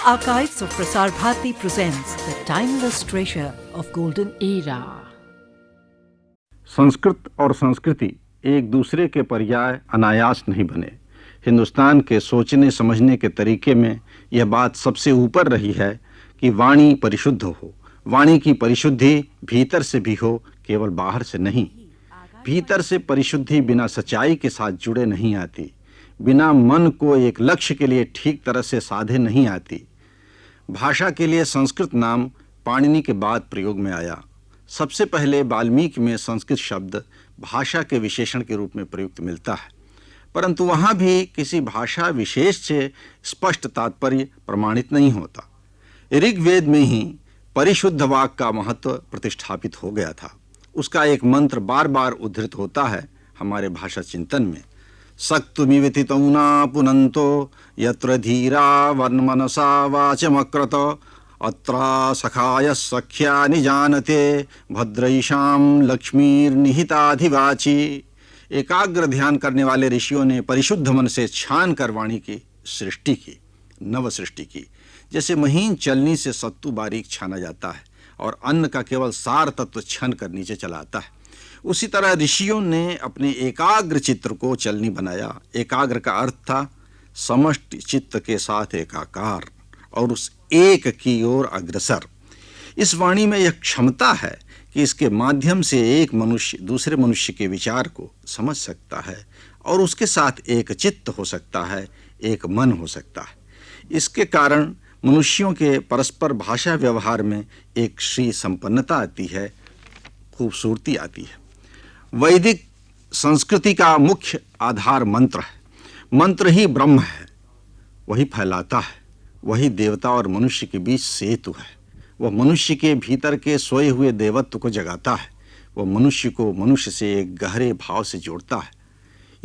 Archives of Prasar Bharati presents the timeless treasure of golden era. Sanskrit और संस्कृति एक दूसरे के पर्याय अनायास नहीं बने। हिंदुस्तान के सोचने समझने के तरीके में यह बात सबसे ऊपर रही है कि वाणी परिशुद्ध हो। वाणी की परिशुद्धि भीतर से भी हो, केवल बाहर से नहीं। भीतर से परिशुद्धि बिना सच्चाई के साथ जुड़े नहीं आती, बिना मन को एक लक्ष्य के लिए ठीक तरह से साधे नहीं आती। भाषा के लिए संस्कृत नाम पाणिनि के बाद प्रयोग में आया। सबसे पहले वाल्मीकि में संस्कृत शब्द भाषा के विशेषण के रूप में प्रयुक्त मिलता है, परंतु वहाँ भी किसी भाषा विशेष से स्पष्ट तात्पर्य प्रमाणित नहीं होता। ऋग्वेद में ही परिशुद्ध वाक् का महत्व प्रतिष्ठापित हो गया था। उसका एक मंत्र बार बार उद्धृत होता है हमारे भाषा चिंतन में। सक्तुमिवितितौना पुनन्तो यत्र धीरा वन्मनसा वाचमक्रत अत्रा सखाय सख्यानि जानते भद्रैषां लक्ष्मीर्निहिताधिवाची। एकाग्र ध्यान करने वाले ऋषियों ने परिशुद्ध मन से छान कर वाणी की सृष्टि की, नव सृष्टि की। जैसे महीन चलनी से सत्तू बारीक छाना जाता है और अन्न का केवल सार तत्व छन कर नीचे चला आता है, उसी तरह ऋषियों ने अपने एकाग्र चित्र को चलनी बनाया। एकाग्र का अर्थ था समष्टि चित्त के साथ एकाकार और उस एक की ओर अग्रसर। इस वाणी में यह क्षमता है कि इसके माध्यम से एक मनुष्य दूसरे मनुष्य के विचार को समझ सकता है और उसके साथ एक चित्त हो सकता है, एक मन हो सकता है। इसके कारण मनुष्यों के परस्पर भाषा व्यवहार में एक श्री संपन्नता आती है, खूबसूरती आती है। वैदिक संस्कृति का मुख्य आधार मंत्र है। मंत्र ही ब्रह्म है, वही फैलाता है, वही देवता और मनुष्य के बीच सेतु है। वह मनुष्य के भीतर के सोए हुए देवत्व को जगाता है, वह मनुष्य को मनुष्य से एक गहरे भाव से जोड़ता है।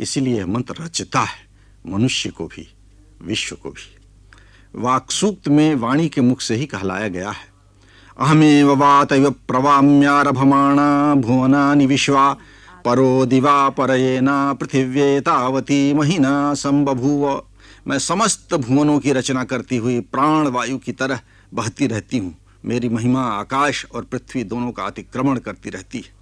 इसीलिए यह मंत्र रचता है मनुष्य को भी, विश्व को भी। वाक्सूक्त में वाणी के मुख से ही कहलाया गया है, अहमेव वातैव प्रवाम्यारभमाणा भुवनानि विश्वा परो दिवा परयेना पृथिव्ये तावती महिना संबभूव। मैं समस्त भुवनों की रचना करती हुई प्राण वायु की तरह बहती रहती हूँ। मेरी महिमा आकाश और पृथ्वी दोनों का अतिक्रमण करती रहती है।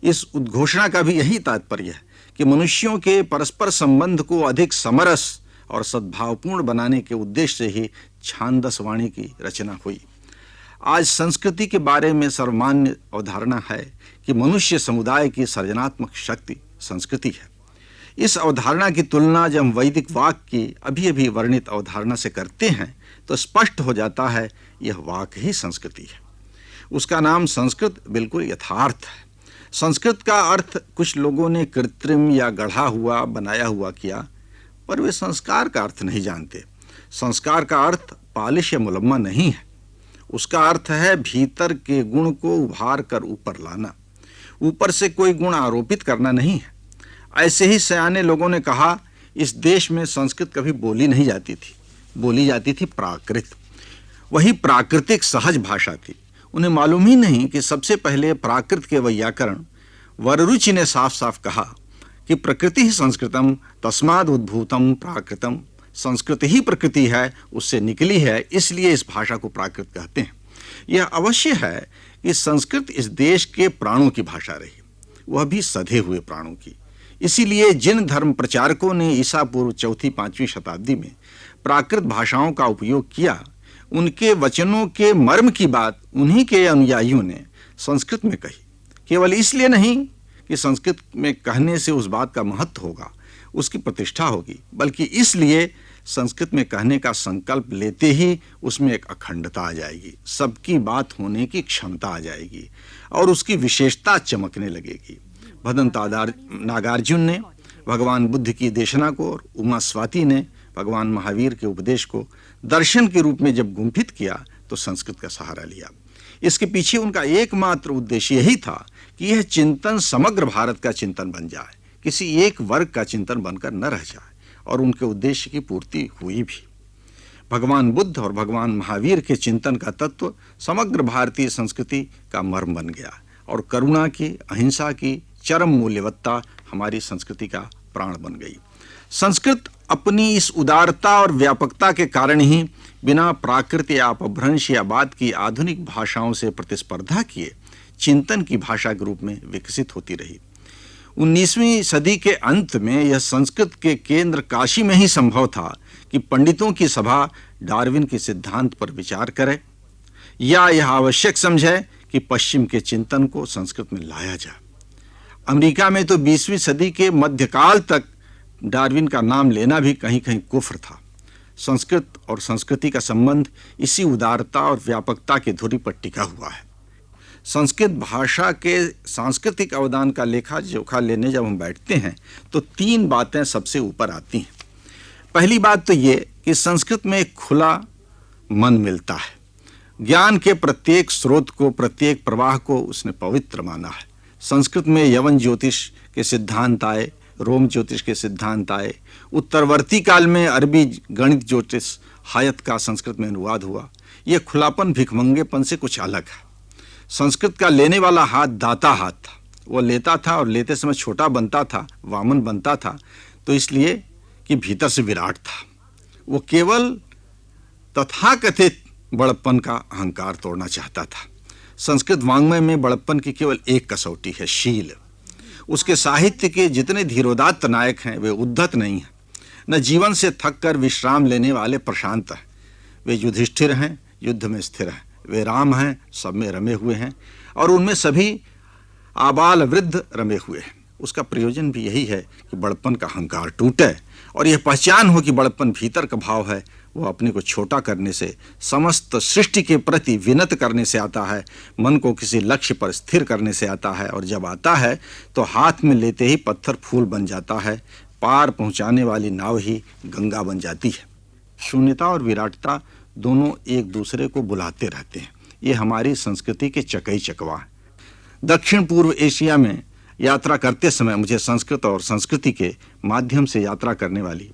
इस उद्घोषणा का भी यही तात्पर्य है कि मनुष्यों के परस्पर संबंध को अधिक समरस और सद्भावपूर्ण बनाने के उद्देश्य से ही छांदस वाणी की रचना हुई। आज संस्कृति के बारे में सर्वमान्य अवधारणा है कि मनुष्य समुदाय की सृजनात्मक शक्ति संस्कृति है। इस अवधारणा की तुलना जब वैदिक वाक् की अभी अभी वर्णित अवधारणा से करते हैं तो स्पष्ट हो जाता है यह वाक् ही संस्कृति है। उसका नाम संस्कृत बिल्कुल यथार्थ है। संस्कृत का अर्थ कुछ लोगों ने कृत्रिम या गढ़ा हुआ बनाया हुआ किया, पर वे संस्कार का अर्थ नहीं जानते। संस्कार का अर्थ पालिश या मुलम्मा नहीं है। उसका अर्थ है भीतर के गुण को उभार कर ऊपर लाना, ऊपर से कोई गुण आरोपित करना नहीं है। ऐसे ही सयाने लोगों ने कहा, इस देश में संस्कृत कभी बोली नहीं जाती थी, बोली जाती थी प्राकृत। वही प्राकृतिक सहज भाषा थी। उन्हें मालूम ही नहीं कि सबसे पहले प्राकृत के वैयाकरण वररुचि ने साफ साफ कहा कि प्रकृति ही संस्कृतम तस्माद उद्भूतम प्राकृतम। संस्कृत ही प्रकृति है, उससे निकली है, इसलिए इस भाषा को प्राकृत कहते हैं। यह अवश्य है कि संस्कृत इस देश के प्राणों की भाषा रही, वह भी सधे हुए प्राणों की। इसीलिए जिन धर्म प्रचारकों ने ईसा पूर्व 4वीं-5वीं शताब्दी में प्राकृत भाषाओं का उपयोग किया, उनके वचनों के मर्म की बात उन्हीं के अनुयायियों ने संस्कृत में कही। केवल इसलिए नहीं कि संस्कृत में कहने से उस बात का महत्व होगा, उसकी प्रतिष्ठा होगी, बल्कि इसलिए संस्कृत में कहने का संकल्प लेते ही उसमें एक अखंडता आ जाएगी, सबकी बात होने की क्षमता आ जाएगी और उसकी विशेषता चमकने लगेगी। भदंत नागार्जुन ने भगवान बुद्ध की देशना को और उमा स्वाति ने भगवान महावीर के उपदेश को दर्शन के रूप में जब गुंफित किया तो संस्कृत का सहारा लिया। इसके पीछे उनका एकमात्र उद्देश्य यही था कि यह चिंतन समग्र भारत का चिंतन बन जाए, किसी एक वर्ग का चिंतन बनकर न रह जाए, और उनके उद्देश्य की पूर्ति हुई भी। भगवान बुद्ध और भगवान महावीर के चिंतन का तत्व समग्र भारतीय संस्कृति का मर्म बन गया और करुणा की, अहिंसा की चरम मूल्यवत्ता हमारी संस्कृति का प्राण बन गई। संस्कृत अपनी इस उदारता और व्यापकता के कारण ही बिना प्राकृत या अपभ्रंश या बाद की आधुनिक भाषाओं से प्रतिस्पर्धा किए चिंतन की भाषा के रूप में विकसित होती रही। 19वीं सदी के अंत में यह संस्कृत के केंद्र काशी में ही संभव था कि पंडितों की सभा डार्विन के सिद्धांत पर विचार करे या यह आवश्यक समझे कि पश्चिम के चिंतन को संस्कृत में लाया जाए। अमेरिका में तो 20वीं सदी के मध्यकाल तक डार्विन का नाम लेना भी कहीं कहीं कुफ्र था। संस्कृत और संस्कृति का संबंध इसी उदारता और व्यापकता की धुरी पर टिका हुआ है। संस्कृत भाषा के सांस्कृतिक अवदान का लेखा जोखा लेने जब हम बैठते हैं तो 3 बातें सबसे ऊपर आती हैं। पहली बात तो ये कि संस्कृत में एक खुला मन मिलता है। ज्ञान के प्रत्येक स्रोत को, प्रत्येक प्रवाह को उसने पवित्र माना है। संस्कृत में यवन ज्योतिष के सिद्धांत आए, रोम ज्योतिष के सिद्धांत आए, उत्तरवर्ती काल में अरबी गणित ज्योतिष हायत का संस्कृत में अनुवाद हुआ। यह खुलापन भिखमंगेपन से कुछ अलग है। संस्कृत का लेने वाला हाथ दाता हाथ था। वो लेता था और लेते समय छोटा बनता था, वामन बनता था, तो इसलिए कि भीतर से विराट था। वो केवल तथाकथित बड़प्पन का अहंकार तोड़ना चाहता था। संस्कृत वाङ्मय में बड़प्पन की केवल एक कसौटी है, शील। उसके साहित्य के जितने धीरोदात्त नायक हैं वे उद्धत नहीं हैं, न जीवन से थक कर विश्राम लेने वाले प्रशांत हैं। वे युधिष्ठिर हैं, युद्ध में स्थिर हैं। वे राम हैं, सब में रमे हुए हैं, और उनमें सभी आबाल वृद्ध रमे हुए हैं। उसका प्रयोजन भी यही है कि बड़प्पन का अहंकार टूटे और यह पहचान हो कि बड़प्पन भीतर का भाव है। वो अपने को छोटा करने से, समस्त सृष्टि के प्रति विनत करने से आता है, मन को किसी लक्ष्य पर स्थिर करने से आता है, और जब आता है तो हाथ में लेते ही पत्थर फूल बन जाता है, पार पहुंचाने वाली नाव ही गंगा बन जाती है। शून्यता और विराटता दोनों एक दूसरे को बुलाते रहते हैं। ये हमारी संस्कृति के चकई चकवा है। दक्षिण पूर्व एशिया में यात्रा करते समय मुझे संस्कृत और संस्कृति के माध्यम से यात्रा करने वाली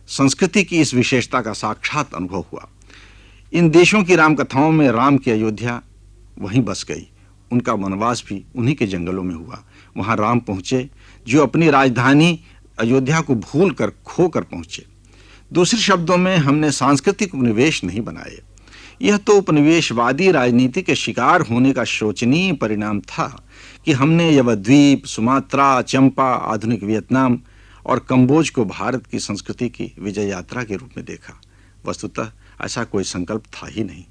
संस्कृति की इस विशेषता का साक्षात अनुभव हुआ। इन देशों की राम कथाओं में राम की अयोध्या वहीं बस गई। उनका वनवास भी उन्हीं के जंगलों में हुआ। वहां राम पहुंचे जो अपनी राजधानी अयोध्या को भूल कर खो कर पहुंचे। दूसरे शब्दों में, हमने सांस्कृतिक उपनिवेश नहीं बनाए। यह तो उपनिवेशवादी राजनीति के शिकार होने का शोचनीय परिणाम था कि हमने यवद्वीप, सुमात्रा, चंपा, आधुनिक वियतनाम और कंबोज को भारत की संस्कृति की विजय यात्रा के रूप में देखा। वस्तुतः ऐसा कोई संकल्प था ही नहीं।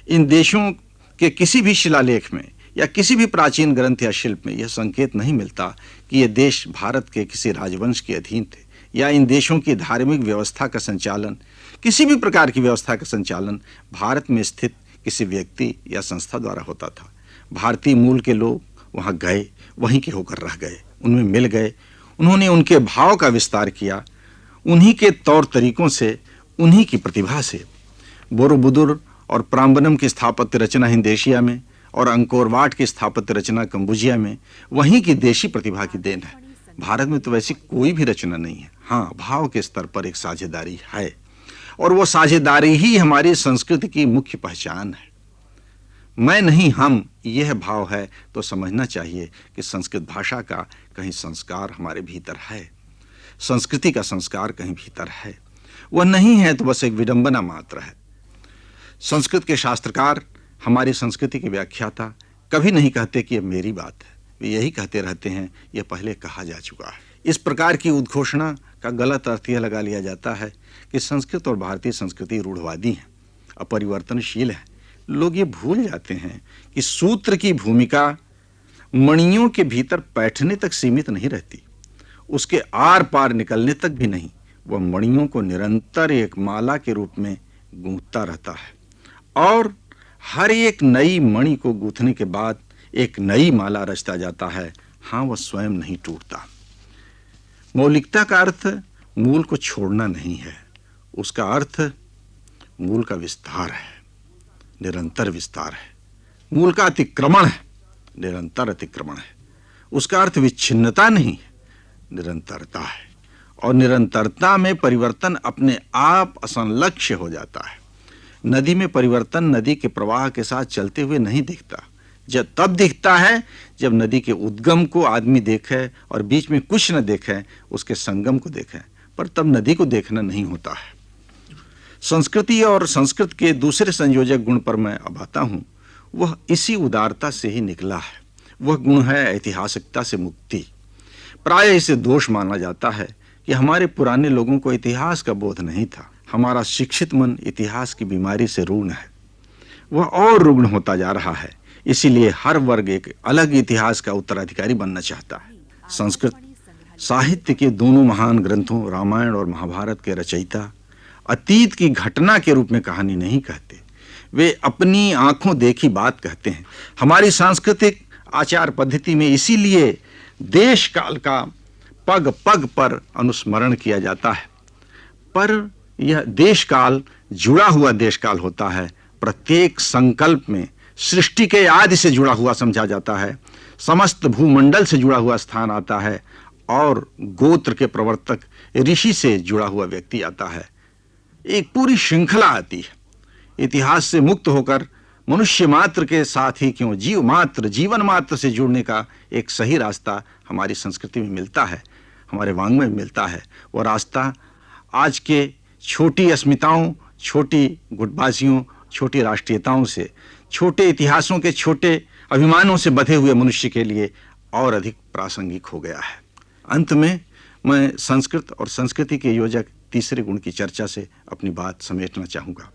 इन देशों के किसी भी शिलालेख में या किसी भी प्राचीन ग्रंथ या शिल्प में यह संकेत नहीं मिलता कि ये देश भारत के किसी राजवंश के अधीन थे, या इन देशों की धार्मिक व्यवस्था का संचालन, किसी भी प्रकार की व्यवस्था का संचालन भारत में स्थित किसी व्यक्ति या संस्था द्वारा होता था। भारतीय मूल के लोग वहाँ गए, वहीं के होकर रह गए, उनमें मिल गए। उन्होंने उनके भाव का विस्तार किया, उन्हीं के तौर तरीकों से, उन्हीं की प्रतिभा से। बोरोबुदुर और प्राम्बनम की स्थापत्य रचना हिंद एशिया में और अंकोरवाट की स्थापत्य रचना कंबोजिया में वहीं की देशी प्रतिभा की देन है। भारत में तो वैसी कोई भी रचना नहीं है। हाँ, भाव के स्तर पर एक साझेदारी है, और वो साझेदारी ही हमारी संस्कृति की मुख्य पहचान है। मैं नहीं हम, यह भाव है तो समझना चाहिए कि संस्कृत भाषा का कहीं संस्कार हमारे भीतर है, संस्कृति का संस्कार कहीं भीतर है। वह नहीं है तो बस एक विडंबना मात्र है। संस्कृत के शास्त्रकार, हमारी संस्कृति के व्याख्याता कभी नहीं कहते कि यह मेरी बात है। वे यही कहते रहते हैं यह पहले कहा जा चुका है। इस प्रकार की उद्घोषणा का गलत अर्थ यह लगा लिया जाता है कि संस्कृत और भारतीय संस्कृति रूढ़वादी है, अपरिवर्तनशील है। लोग ये भूल जाते हैं कि सूत्र की भूमिका मणियों के भीतर बैठने तक सीमित नहीं रहती, उसके आर पार निकलने तक भी नहीं। वह मणियों को निरंतर एक माला के रूप में गूंथता रहता है, और हर एक नई मणि को गूंथने के बाद एक नई माला रचता जाता है। हाँ, वह स्वयं नहीं टूटता। मौलिकता का अर्थ मूल को छोड़ना नहीं है, उसका अर्थ मूल का विस्तार है, निरंतर विस्तार है। मूल का अतिक्रमण है, निरंतर अतिक्रमण है। उसका अर्थ विच्छिन्नता नहीं है, निरंतरता है। और निरंतरता में परिवर्तन अपने आप असंलक्ष्य हो जाता है। नदी में परिवर्तन नदी के प्रवाह के साथ चलते हुए नहीं दिखता। जब तब दिखता है जब नदी के उद्गम को आदमी देखे और बीच में कुछ न देखे, उसके संगम को देखे, पर तब नदी को देखना नहीं होता है। संस्कृति और संस्कृत के दूसरे संयोजक गुण पर मैं अब आता हूं। वह इसी उदारता से ही निकला है। वह गुण है ऐतिहासिकता से मुक्ति। प्राय इसे दोष माना जाता है कि हमारे पुराने लोगों को इतिहास का बोध नहीं था। हमारा शिक्षित मन इतिहास की बीमारी से रुग्ण है। वह और रुग्ण होता जा रहा है। इसीलिए हर वर्ग एक अलग इतिहास का उत्तराधिकारी बनना चाहता है। संस्कृत साहित्य के दोनों महान ग्रंथों रामायण और महाभारत के रचयिता अतीत की घटना के रूप में कहानी नहीं कहते, वे अपनी आंखों देखी बात कहते हैं। हमारी सांस्कृतिक आचार पद्धति में इसीलिए देश काल का पग पग पर अनुस्मरण किया जाता है। पर यह देश काल जुड़ा हुआ देश काल होता है। प्रत्येक संकल्प में सृष्टि के आदि से जुड़ा हुआ समझा जाता है। समस्त भूमंडल से जुड़ा हुआ स्थान आता है और गोत्र के प्रवर्तक ऋषि से जुड़ा हुआ व्यक्ति आता है। एक पूरी श्रृंखला आती है। इतिहास से मुक्त होकर मनुष्य मात्र के साथ ही क्यों जीव मात्र जीवन मात्र से जुड़ने का एक सही रास्ता हमारी संस्कृति में मिलता है, हमारे वाङ्मय में मिलता है। वह रास्ता आज के छोटी अस्मिताओं, छोटी गुटबाजियों, छोटी राष्ट्रीयताओं से, छोटे इतिहासों के छोटे अभिमानों से बंधे हुए मनुष्य के लिए और अधिक प्रासंगिक हो गया है। अंत में मैं संस्कृत और संस्कृति के योजक तीसरे गुण की चर्चा से अपनी बात समेटना चाहूँगा।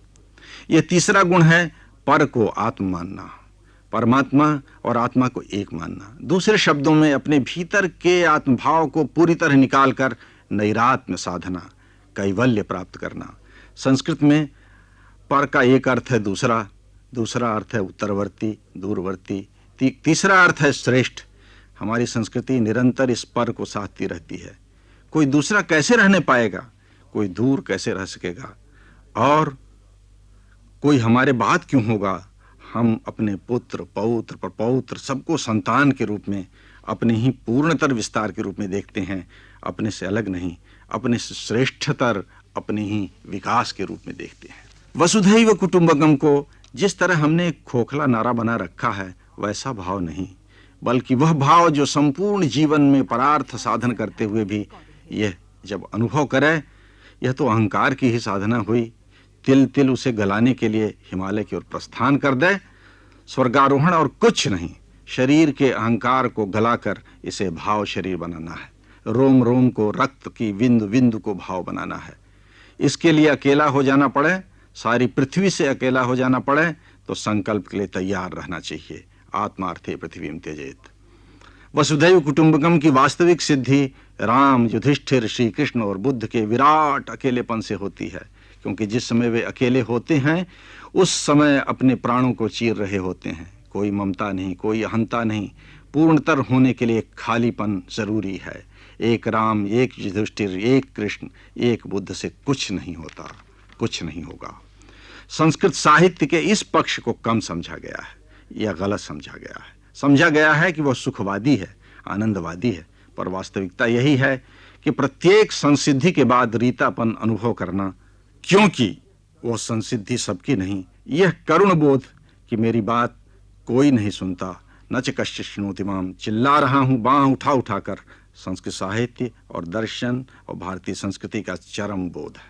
यह तीसरा गुण है पर को आत्म मानना, परमात्मा और आत्मा को एक मानना। दूसरे शब्दों में अपने भीतर के आत्मभाव को पूरी तरह निकालकर नैरात्म्य साधना, कैवल्य प्राप्त करना। संस्कृत में पर का एक अर्थ है दूसरा, दूसरा अर्थ है उत्तरवर्ती, दूरवर्ती, तीसरा अर्थ है श्रेष्ठ। हमारी संस्कृति निरंतर इस पर को साधती रहती है। कोई दूसरा कैसे रहने पाएगा, कोई दूर कैसे रह सकेगा, और कोई हमारे बाद क्यों होगा। हम अपने पुत्र पौत्र प्रपौत्र सबको संतान के रूप में, अपने ही पूर्णतर विस्तार के रूप में देखते हैं, अपने से अलग नहीं, अपने से श्रेष्ठतर, अपने ही विकास के रूप में देखते हैं। वसुधैव कुटुंबकम को जिस तरह हमने एक खोखला नारा बना रखा है, वैसा भाव नहीं, बल्कि वह भाव जो संपूर्ण जीवन में परार्थ साधन करते हुए भी यह जब अनुभव करे, यह तो अहंकार की ही साधना हुई। तिल तिल उसे गलाने के लिए हिमालय की ओर प्रस्थान कर दे। स्वर्गारोहण और कुछ नहीं, शरीर के अहंकार को गलाकर इसे भाव शरीर बनाना है। रोम रोम को, रक्त की बिंदु बिंदु को भाव बनाना है। इसके लिए अकेला हो जाना पड़े, सारी पृथ्वी से अकेला हो जाना पड़े, तो संकल्प के लिए तैयार रहना चाहिए। आत्मार्थे पृथ्वीम त्यजेत। वसुधैव कुटुंबकम की वास्तविक सिद्धि राम, युधिष्ठिर, श्री कृष्ण और बुद्ध के विराट अकेलेपन से होती है, क्योंकि जिस समय वे अकेले होते हैं उस समय अपने प्राणों को चीर रहे होते हैं। कोई ममता नहीं, कोई अहंता नहीं। पूर्णतर होने के लिए एक खालीपन जरूरी है। एक राम, एक युधिष्ठिर, एक कृष्ण, एक बुद्ध से कुछ नहीं होता, कुछ नहीं होगा। संस्कृत साहित्य के इस पक्ष को कम समझा गया है या गलत समझा गया है। समझा गया है कि वह सुखवादी है, आनंदवादी है, पर वास्तविकता यही है कि प्रत्येक संसिद्धि के बाद रीतापन अनुभव करना, क्योंकि वह संसिद्धि सबकी नहीं। यह करुण बोध कि मेरी बात कोई नहीं सुनता, न च कश्चित् शृणोति माम, चिल्ला रहा हूं बांह उठा उठाकर, संस्कृत साहित्य और दर्शन और भारतीय संस्कृति का चरम बोध है।